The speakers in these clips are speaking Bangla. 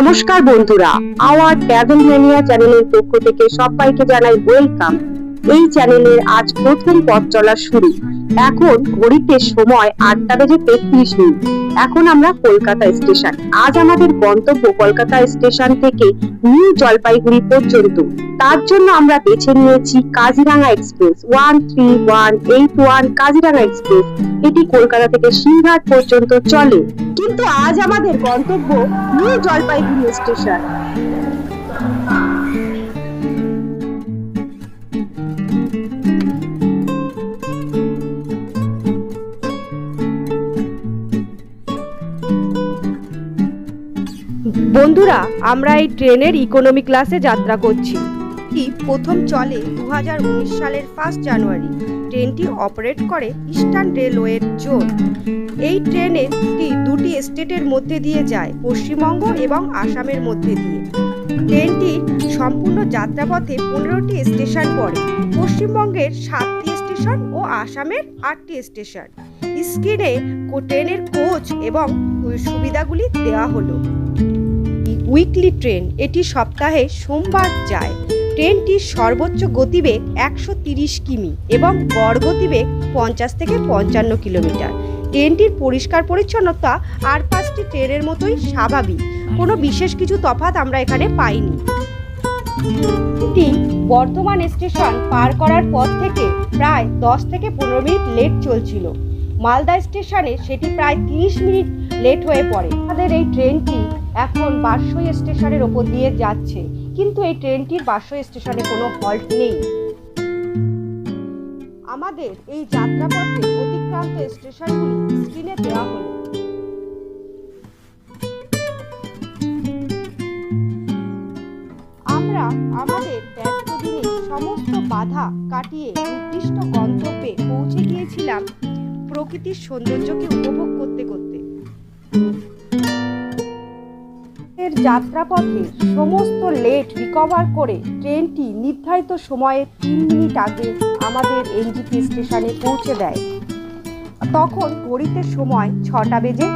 নমস্কার বন্ধুরা, আওয়ার ট্রাভেল ম্যানিয়া চ্যানেলের পক্ষ থেকে সবাইকে জানাই ওয়েলকাম। এই চ্যানেলের আজ প্রথম পথ চলা শুরু। এখন ঘড়িতে সময় 8:33। এখন আমরা কলকাতা স্টেশন। আজ আমাদের গন্তব্য কলকাতা স্টেশন থেকে নিউ জলপাইগুড়ি পর্যন্ত। তার জন্য আমরা বেছে নিয়েছি কাজিরাঙ্গা এক্সপ্রেস 13181 কাজিরাঙ্গা এক্সপ্রেস। এটি কলকাতা থেকে সিংহঘাট পর্যন্ত চলে, কিন্তু আজ আমাদের গন্তব্য নিউ জলপাইগুড়ি স্টেশন। বন্ধুরা, আমরা এই ট্রেনের ইকোনমি ক্লাসে যাত্রা করছি। প্রথম চলে 2019 সালের 1 জানুয়ারি। ট্রেনটি অপারেট করে ইস্টার্ন রেলওয়ের জোন। এই ট্রেনটি দুটি স্টেটের মধ্যে দিয়ে যায়, পশ্চিমবঙ্গ এবং আসামের মধ্যে দিয়ে। ট্রেনটির সম্পূর্ণ যাত্রাপথে 15টি স্টেশন পড়ে। পশ্চিমবঙ্গের 7টি স্টেশন ও আসামের 8টি স্টেশন। স্ক্রিনে ট্রেনের কোচ এবং সুবিধাগুলি দেওয়া হলো। উইকলি ট্রেন, এটি সপ্তাহে সোমবার যায়। ট্রেনটির সর্বোচ্চ গতিবেগ 130 কিমি এবং গড় গতিবেগ 50 থেকে 55 কিলোমিটার। ট্রেনটির পরিষ্কার পরিচ্ছন্নতা আর 5টি ট্রেনের মতোই স্বাভাবিক, কোনো বিশেষ কিছু তফাৎ আমরা এখানে পাইনি। বর্ধমান স্টেশন পার করার পর থেকে প্রায় 10 থেকে 15 মিনিট লেট চলছিল। মালদা স্টেশনে সেটি প্রায় 30 মিনিট লেট হয়ে পড়ে। আমাদের এই ট্রেনটি এখন বারসই স্টেশনের ওপর দিয়ে যাচ্ছে, কিন্তু এই ট্রেনটির বারসই স্টেশনে কোনো হল্ট নেই। আমাদের এই যাত্রাপথে অতিক্রান্ত স্টেশনগুলি স্ক্রিনে দেওয়া হলো। আমরা আমাদের ব্যস্ত দিনে সমস্ত বাধা কাটিয়ে নির্দিষ্ট গন্তব্যে পৌঁছে গিয়েছিলাম প্রকৃতির সৌন্দর্যকে উপভোগ করতে করতে। এর যাত্রাপথে সমস্ত লেট রিকভার করে ট্রেনটি নির্ধারিত সময়ে 3 মিনিট আগে আমাদের এনজিপি স্টেশনে পৌঁছে দেয়। তখন ঘড়িতে সময় 6:42।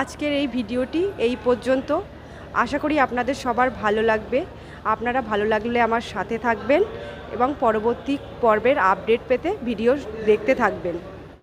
আজকের এই ভিডিওটি এই পর্যন্ত। আশা করি আপনাদের সবার ভালো লাগবে। আপনারা ভালো লাগলে আমার সাথে থাকবেন এবং পরবর্তী পর্বের আপডেট পেতে ভিডিও দেখতে থাকবেন।